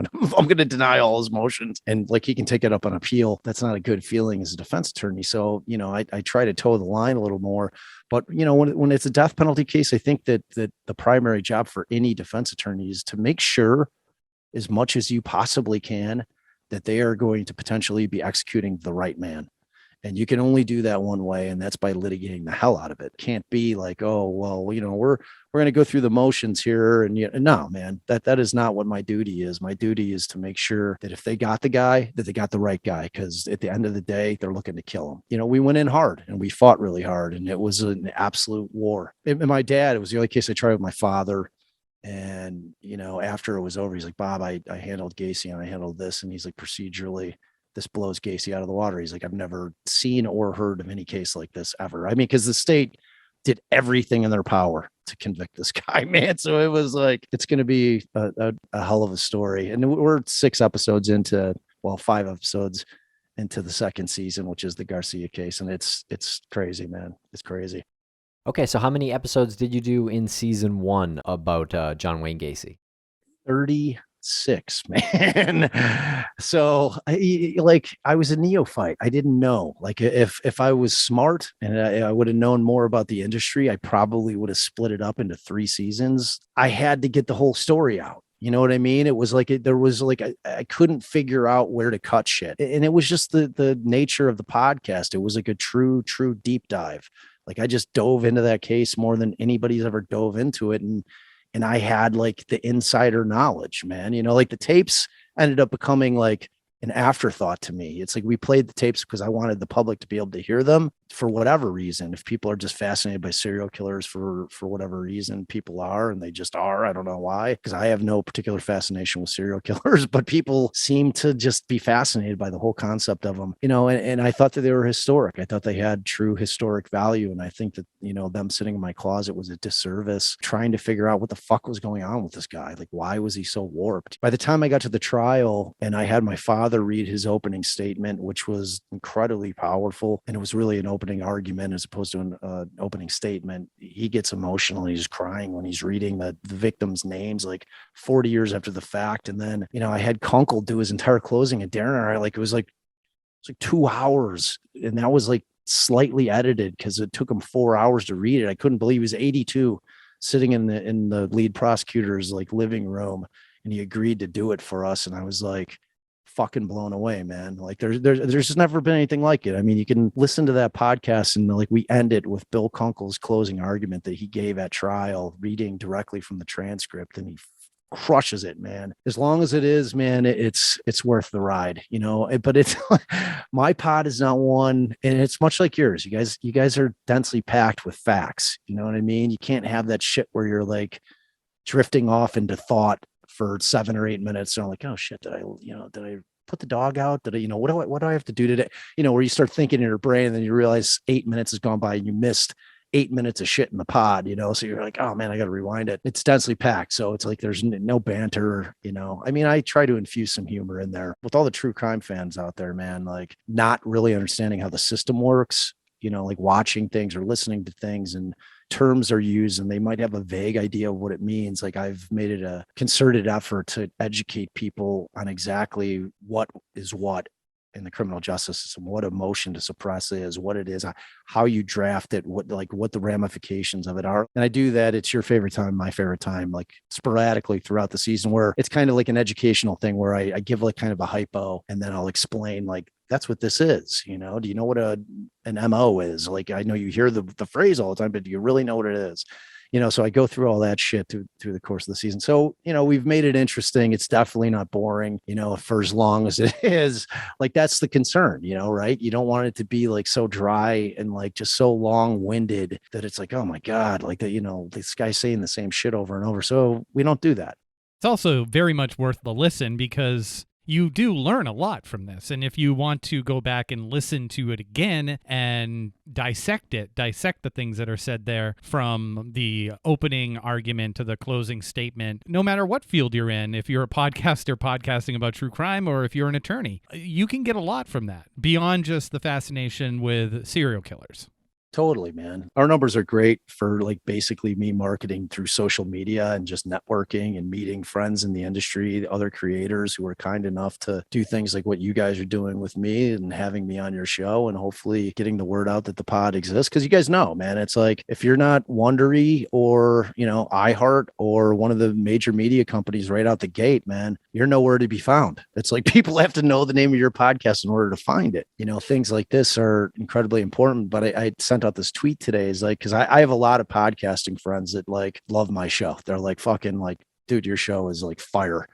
[SPEAKER 3] going to deny all his motions. And like, he can take it up on appeal. That's not a good feeling as a defense attorney. So, I try to toe the line a little more. But, when it's a death penalty case, I think that the primary job for any defense attorney is to make sure, as much as you possibly can, that they are going to potentially be executing the right man. And you can only do that one way, and that's by litigating the hell out of it. Can't be like, oh, well, we're going to go through the motions here. And no, man, that is not what my duty is. My duty is to make sure that if they got the guy, that they got the right guy. Because at the end of the day, they're looking to kill him. We went in hard and we fought really hard, and it was an absolute war. And my dad, it was the only case I tried with my father. And, after it was over, he's like, Bob, I handled Gacy and I handled this. And he's like, procedurally, this blows Gacy out of the water. He's like, I've never seen or heard of any case like this ever. I mean, because the state did everything in their power to convict this guy, man. So it was like, it's going to be a hell of a story. And we're 5 episodes into the second season, which is the Garcia case. And it's crazy, man. It's crazy.
[SPEAKER 1] Okay, so how many episodes did you do in season 1 about John Wayne Gacy?
[SPEAKER 3] 36, man. So I was a neophyte. I didn't know. Like if I was smart and I would have known more about the industry, I probably would have split it up into 3 seasons. I had to get the whole story out. You know what I mean? It was like, I couldn't figure out where to cut shit. And it was just the nature of the podcast. It was like a true deep dive. Like I just dove into that case more than anybody's ever dove into it. And I had like the insider knowledge, man, like the tapes ended up becoming like an afterthought to me. It's like we played the tapes because I wanted the public to be able to hear them for whatever reason. If people are just fascinated by serial killers for whatever reason, people are, and they just are. I don't know why, because I have no particular fascination with serial killers, but people seem to just be fascinated by the whole concept of them, and I thought that they were historic. I thought they had true historic value. And I think that, them sitting in my closet was a disservice trying to figure out what the fuck was going on with this guy. Like, why was he so warped? By the time I got to the trial and I had my father read his opening statement, which was incredibly powerful, and it was really an opening argument as opposed to an opening statement, he gets emotional. He's crying when he's reading the victims' names, like 40 years after the fact. And then, I had Kunkel do his entire closing, and Darren and I, it was like 2 hours, and that was like slightly edited because it took him 4 hours to read it. I couldn't believe he was 82, sitting in the lead prosecutor's living room, and he agreed to do it for us. And I was like, fucking blown away, man. Like there's just never been anything like it. I mean, you can listen to that podcast, and we end it with Bill Kunkel's closing argument that he gave at trial, reading directly from the transcript, and he crushes it, man. As long as it is, man, it's worth the ride, but it's my pod is not one, and it's much like yours. You guys are densely packed with facts. You know what I mean? You can't have that shit where you're like drifting off into thought for 7 or 8 minutes. And I'm like, oh shit, did I put the dog out? Did I, what do I have to do today? Where you start thinking in your brain, and then you realize 8 minutes has gone by and you missed 8 minutes of shit in the pod, so you're like, oh man, I got to rewind it. It's densely packed. So it's like, there's no banter, I mean, I try to infuse some humor in there with all the true crime fans out there, man, like not really understanding how the system works, like watching things or listening to things, and terms are used and they might have a vague idea of what it means. Like I've made it a concerted effort to educate people on exactly what is what in the criminal justice system, what a motion to suppress is, what it is, how you draft it, what the ramifications of it are. And I do that. It's your favorite time, my favorite time, like sporadically throughout the season, where it's kind of like an educational thing where I give like kind of a hypo, and then I'll explain like, that's what this is. Do you know what an MO is? Like, I know you hear the phrase all the time, but do you really know what it is? So I go through all that shit through the course of the season. So, we've made it interesting. It's definitely not boring, for as long as it is. Like, that's the concern, right? You don't want it to be like so dry and like just so long-winded that it's like, oh my God, like, this guy's saying the same shit over and over. So we don't do that.
[SPEAKER 2] It's also very much worth the listen because you do learn a lot from this. And if you want to go back and listen to it again and dissect the things that are said there from the opening argument to the closing statement, no matter what field you're in, if you're a podcaster podcasting about true crime or if you're an attorney, you can get a lot from that beyond just the fascination with serial killers.
[SPEAKER 3] Totally, man. Our numbers are great for like basically me marketing through social media and just networking and meeting friends in the industry, other creators who are kind enough to do things like what you guys are doing with me and having me on your show and hopefully getting the word out that the pod exists. Cause you guys know, man, it's like, if you're not Wondery or, iHeart or one of the major media companies right out the gate, man, you're nowhere to be found. It's like people have to know the name of your podcast in order to find it. Things like this are incredibly important, but I sent out this tweet today is like, because I have a lot of podcasting friends that like love my show. They're like, fucking like, dude, your show is like fire.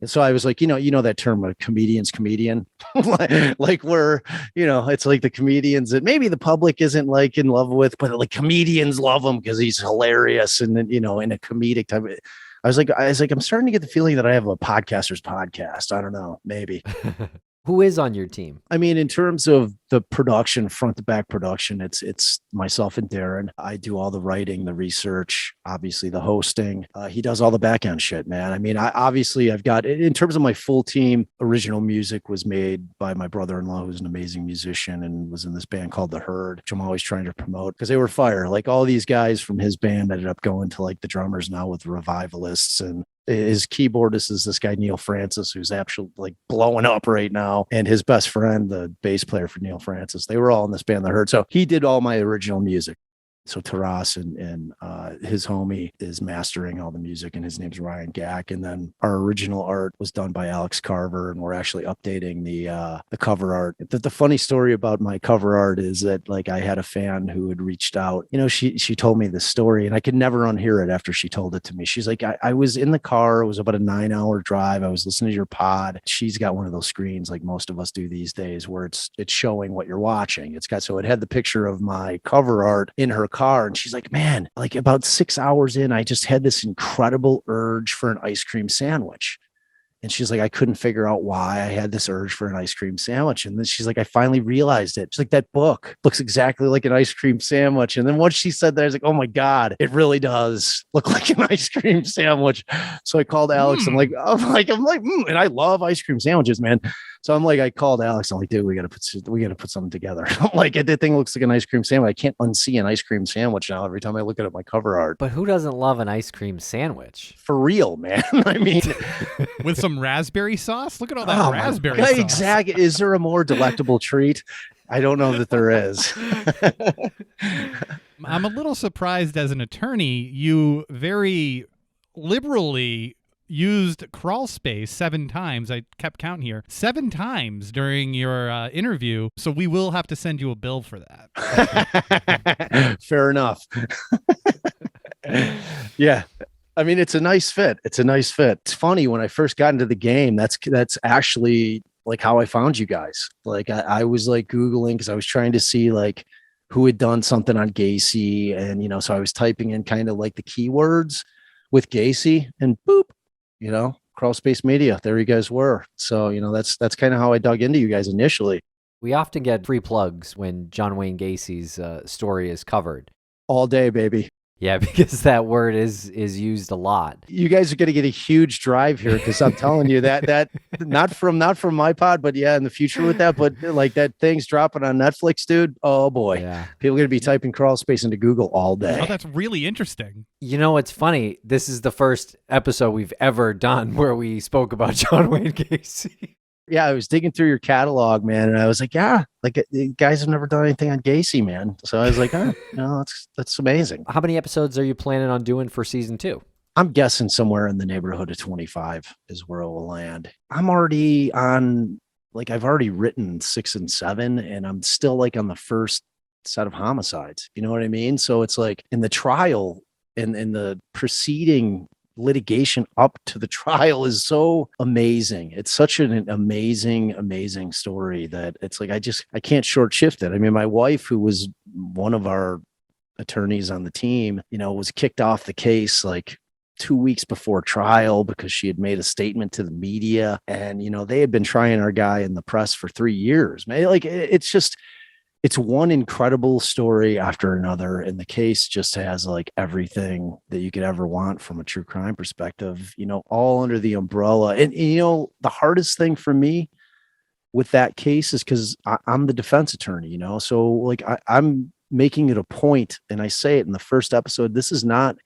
[SPEAKER 3] And so I was like, that term, a comedian's comedian, like we're, it's like the comedians that maybe the public isn't like in love with, but like comedians love him because he's hilarious. And then, in a comedic type of, I was like, I'm starting to get the feeling that I have a podcaster's podcast. I don't know, maybe.
[SPEAKER 1] Who is on your team?
[SPEAKER 3] I mean, in terms of the production, front to back production, it's myself and Darren. I do all the writing, the research, obviously the hosting. He does all the back end shit, man. I mean, I've got, in terms of my full team, original music was made by my brother-in-law, who's an amazing musician and was in this band called The Herd, which I'm always trying to promote because they were fire. Like all these guys from his band ended up going to like the drummers now with Revivalists, and his keyboardist is this guy, Neil Francis, who's actually like blowing up right now. And his best friend, the bass player for Neil Francis, they were all in this band, The Herd. So he did all my original music. So Taras and his homie is mastering all the music, and his name's Ryan Gack. And then our original art was done by Alex Carver, and we're actually updating the cover art. The funny story about my cover art is that like I had a fan who had reached out. She told me this story, and I could never unhear it after she told it to me. She's like, I was in the car. It was about a 9-hour drive. I was listening to your pod. She's got one of those screens like most of us do these days, where it's showing what you're watching. It had the picture of my cover art in her car, and she's like, man, like about 6 hours in, I just had this incredible urge for an ice cream sandwich. And she's like, I couldn't figure out why I had this urge for an ice cream sandwich. And then she's like, I finally realized it. She's like, that book looks exactly like an ice cream sandwich. And then once she said that, I was like, oh my God, it really does look like an ice cream sandwich. So I called Alex. I'm like, and I love ice cream sandwiches, man. So I'm like, I called Alex. I'm like, dude, we got to put something together. I'm like, that thing looks like an ice cream sandwich. I can't unsee an ice cream sandwich now every time I look at my cover art.
[SPEAKER 1] But who doesn't love an ice cream sandwich?
[SPEAKER 3] For real, man. I mean,
[SPEAKER 2] with some raspberry sauce. Look at all that raspberry sauce.
[SPEAKER 3] Exactly. Is there a more delectable treat? I don't know that there is.
[SPEAKER 2] I'm a little surprised as an attorney, you very liberally used Crawlspace 7 times. I kept count here. 7 times during your interview. So we will have to send you a bill for that.
[SPEAKER 3] Fair enough. Yeah. I mean, it's a nice fit. It's funny, when I first got into the game, that's actually like how I found you guys. Like I was like Googling because I was trying to see like who had done something on Gacy. And, so I was typing in kind of like the keywords with Gacy, and boop, Crawlspace Media. There you guys were. So, that's kind of how I dug into you guys initially.
[SPEAKER 1] We often get free plugs when John Wayne Gacy's story is covered.
[SPEAKER 3] All day, baby.
[SPEAKER 1] Yeah, because that word is used a lot.
[SPEAKER 3] You guys are going to get a huge drive here, because I'm telling you that not from my pod, but yeah, in the future with that, but like that thing's dropping on Netflix, dude. Oh boy.
[SPEAKER 1] Yeah.
[SPEAKER 3] People are going to be typing Crawlspace into Google all day.
[SPEAKER 2] Oh, that's really interesting.
[SPEAKER 1] It's funny. This is the first episode we've ever done where we spoke about John Wayne Gacy.
[SPEAKER 3] Yeah, I was digging through your catalog, man, and I was like, yeah, like the guys have never done anything on Gacy, man. So I was like, that's amazing.
[SPEAKER 1] How many episodes are you planning on doing for season 2?
[SPEAKER 3] I'm guessing somewhere in the neighborhood of 25 is where it will land. I'm already on, like, I've already written 6 and 7, and I'm still like on the first set of homicides. You know what I mean? So it's like in the trial and the preceding litigation up to the trial is so amazing. It's such an amazing story that it's like I can't short shift it. I mean, my wife, who was one of our attorneys on the team, was kicked off the case like 2 weeks before trial because she had made a statement to the media, and they had been trying our guy in the press for 3 years. Man, like it's one incredible story after another, and the case just has like everything that you could ever want from a true crime perspective, all under the umbrella. And the hardest thing for me with that case is because I'm the defense attorney, so like I'm making it a point, and I say it in the first episode, this is not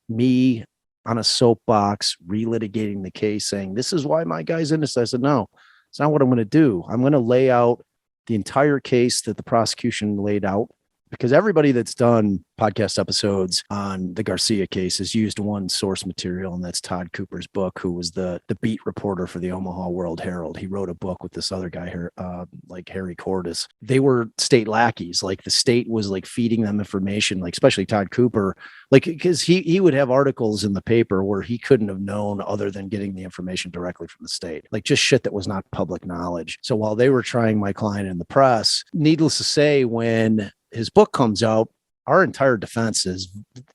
[SPEAKER 3] me on a soapbox relitigating the case saying this is why my guy's innocent. I said, no, it's not what I'm going to do. I'm going to lay out the entire case that the prosecution laid out, because everybody that's done podcast episodes on the Garcia case has used one source material, and that's Todd Cooper's book, who was the beat reporter for the Omaha World Herald. He wrote a book with this other guy here, like Harry Cordes. They were state lackeys. Like the state was like feeding them information, like especially Todd Cooper, like because he would have articles in the paper where he couldn't have known other than getting the information directly from the state, like just shit that was not public knowledge. So while they were trying my client in the press, needless to say, when his book comes out, our entire defense is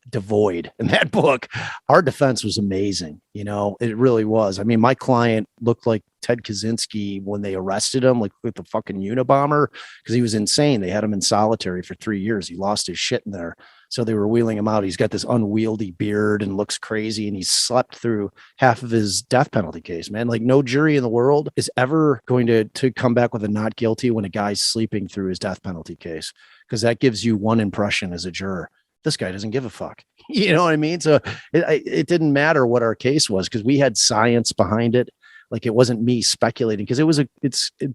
[SPEAKER 3] devoid. In that book, our defense was amazing. It really was. I mean, my client looked like Ted Kaczynski when they arrested him, like with the fucking Unabomber, because he was insane. They had him in solitary for 3 years. He lost his shit in there. So they were wheeling him out. He's got this unwieldy beard and looks crazy, and he slept through half of his death penalty case, man. Like no jury in the world is ever going to come back with a not guilty when a guy's sleeping through his death penalty case, because that gives you one impression as a juror. This guy doesn't give a fuck. You know what I mean? So it didn't matter what our case was, because we had science behind it. Like it wasn't me speculating, because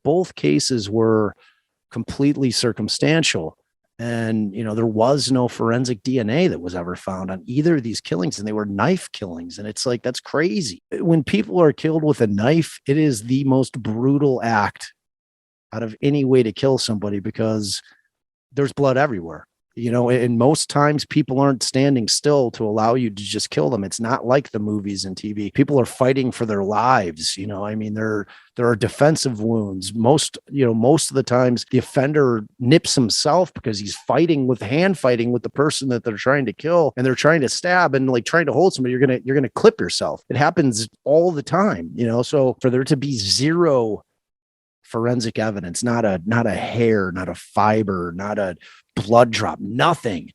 [SPEAKER 3] both cases were completely circumstantial. And, there was no forensic DNA that was ever found on either of these killings, and they were knife killings. And it's like, that's crazy. When people are killed with a knife, it is the most brutal act out of any way to kill somebody, because there's blood everywhere. And most times people aren't standing still to allow you to just kill them. It's not like the movies and TV. People are fighting for their lives. I mean, there are defensive wounds. Most of the times the offender nips himself because he's hand fighting with the person that they're trying to kill, and they're trying to stab and like trying to hold somebody. You're going to clip yourself. It happens all the time, so for there to be zero forensic evidence, not a hair, not a fiber, not a blood drop, nothing,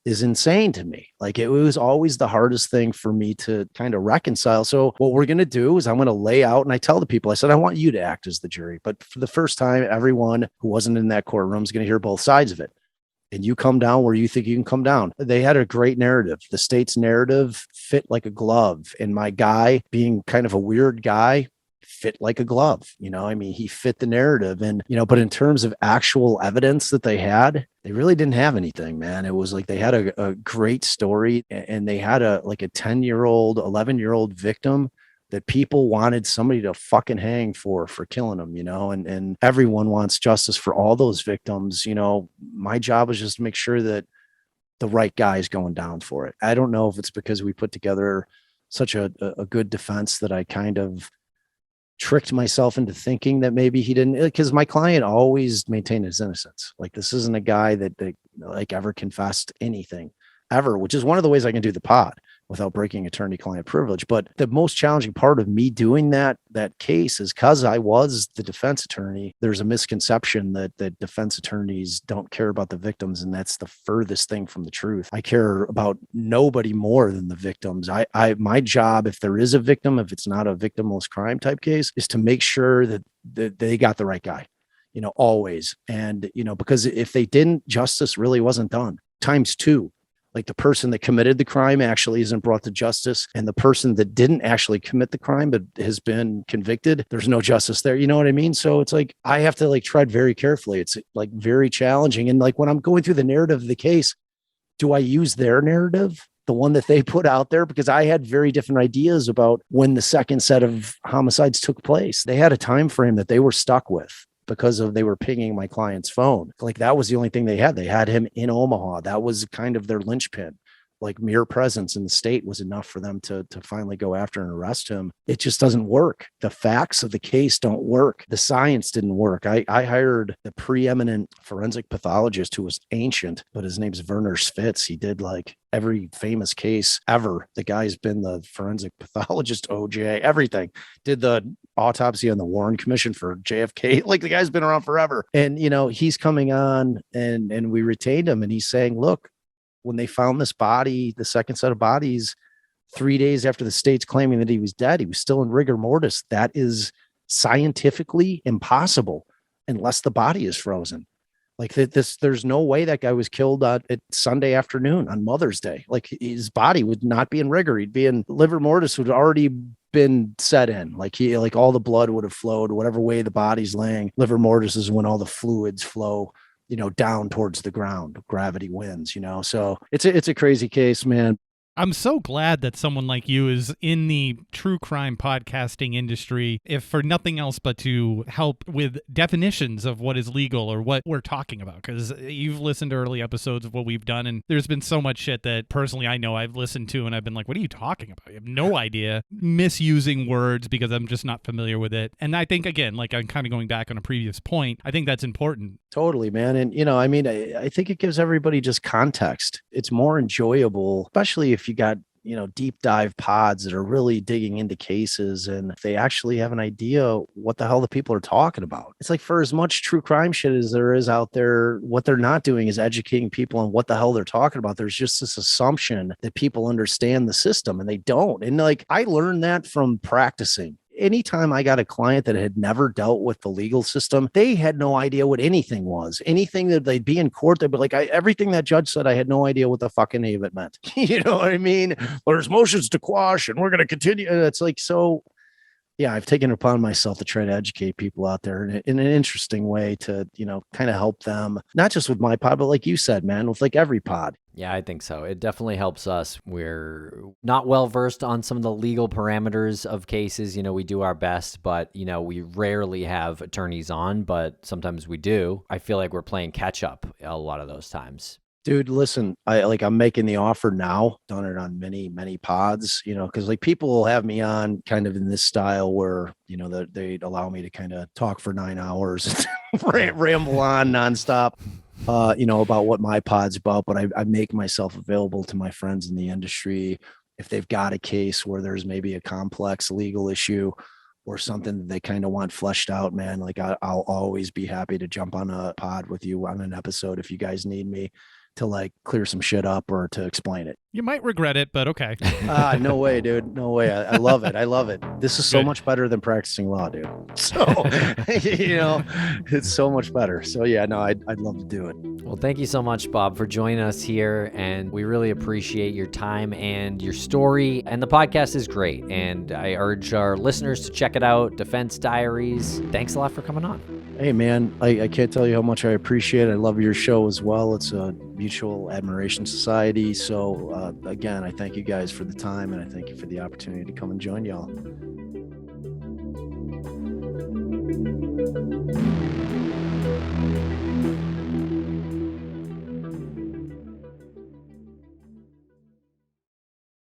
[SPEAKER 3] is insane to me. Like it was always the hardest thing for me to kind of reconcile. So what we're going to do is I'm going to lay out, and I tell the people, I said, I want you to act as the jury, but for the first time, everyone who wasn't in that courtroom is going to hear both sides of it. And you come down where you think you can come down. They had a great narrative. The state's narrative fit like a glove. And my guy, being kind of a weird guy, fit like a glove. I mean, he fit the narrative. And, but in terms of actual evidence that they had, they really didn't have anything, man. It was like they had a great story, and they had a 10-year-old, 11-year-old victim that people wanted somebody to fucking hang for killing them, and everyone wants justice for all those victims. My job was just to make sure that the right guy is going down for it. I don't know if it's because we put together such a good defense that I kind of tricked myself into thinking that maybe he didn't, because my client always maintained his innocence. Like this isn't a guy that like ever confessed anything ever, which is one of the ways I can do the pod without breaking attorney-client privilege. But the most challenging part of me doing that case is because I was the defense attorney. There's a misconception that defense attorneys don't care about the victims, and that's the furthest thing from the truth. I care about nobody more than the victims. My job, if there is a victim, if it's not a victimless crime type case, is to make sure that they got the right guy, always. And, because if they didn't, justice really wasn't done. Times two. Like the person that committed the crime actually isn't brought to justice, and the person that didn't actually commit the crime but has been convicted, there's no justice there. You know what I mean? So it's like I have to like tread very carefully. It's like very challenging. And like when I'm going through the narrative of the case, do I use their narrative, the one that they put out there? Because I had very different ideas about when the second set of homicides took place. They had a time frame that they were stuck with, because they were pinging my client's phone. Like that was the only thing they had. They had him in Omaha. That was kind of their linchpin. like mere presence in the state was enough for them to finally go after and arrest him. It just doesn't work. The facts of the case don't work. The science didn't work. I hired the preeminent forensic pathologist who was ancient, but his name's Werner Spitz. He did like every famous case ever. The guy's been the forensic pathologist, OJ, everything. Did the autopsy on the Warren Commission for JFK. Like the guy's been around forever. And, you know, he's coming on and we retained him. And he's saying, look, when they found this body, the second set of bodies, 3 days after the state's claiming that he was dead, he was still in rigor mortis. That is scientifically impossible unless the body is frozen. Like there's no way that guy was killed at Sunday afternoon on Mother's Day. Like his body would not be in rigor. He'd be in liver mortis, would already been set in. Like all the blood would have flowed whatever way the body's laying. Liver mortis is when all the fluids flow, you know, down towards the ground. Gravity wins, you know. So it's a crazy case, man.
[SPEAKER 2] I'm so glad that someone like you is in the true crime podcasting industry, if for nothing else but to help with definitions of what is legal or what we're talking about. Because you've listened to early episodes of what we've done, and there's been so much shit that personally I know I've listened to, and I've been like, what are you talking about? You have no idea. Misusing words because I'm just not familiar with it. And I think, again, like I'm kind of going back on a previous point, I think that's important.
[SPEAKER 3] Totally, man. And, you know, I mean, I think it gives everybody just context. It's more enjoyable, especially if you got, you know, deep dive pods that are really digging into cases and they actually have an idea what the hell the people are talking about. It's like for as much true crime shit as there is out there, what they're not doing is educating people on what the hell they're talking about. There's just this assumption that people understand the system and they don't. And like, I learned that from practicing. Anytime I got a client that had never dealt with the legal system, they had no idea what anything was. Anything that they'd be in court, they'd be like, everything that judge said, I had no idea what the fucking name of it meant. You know what I mean? There's motions to quash and we're going to continue. And it's like, so yeah, I've taken it upon myself to try to educate people out there in an interesting way to, you know, kind of help them, not just with my pod, but like you said, man, with like every pod.
[SPEAKER 1] Yeah, I think so. It definitely helps us. We're not well versed on some of the legal parameters of cases. You know, we do our best, but, you know, we rarely have attorneys on, but sometimes we do. I feel like we're playing catch up a lot of those times.
[SPEAKER 3] Dude, listen, I'm making the offer now, done it on many pods, you know, because like people will have me on kind of in this style where, you know, they allow me to kind of talk for 9 hours, ramble on nonstop, you know, about what my pod's about. But I make myself available to my friends in the industry. If they've got a case where there's maybe a complex legal issue or something that they kind of want fleshed out, man, like I'll always be happy to jump on a pod with you on an episode if you guys need me to like clear some shit up or to explain it.
[SPEAKER 2] You might regret it, but okay.
[SPEAKER 3] No way, dude. No way. I love it. I love it. This is so much better than practicing law, dude. So, you know, it's so much better. So yeah, no, I'd love to do it.
[SPEAKER 1] Well, thank you so much, Bob, for joining us here. And we really appreciate your time and your story. And the podcast is great. And I urge our listeners to check it out. Defense Diaries. Thanks a lot for coming on.
[SPEAKER 3] Hey, man, I can't tell you how much I appreciate it. I love your show as well. It's a mutual admiration society. So again, I thank you guys for the time and I thank you for the opportunity to come and join y'all.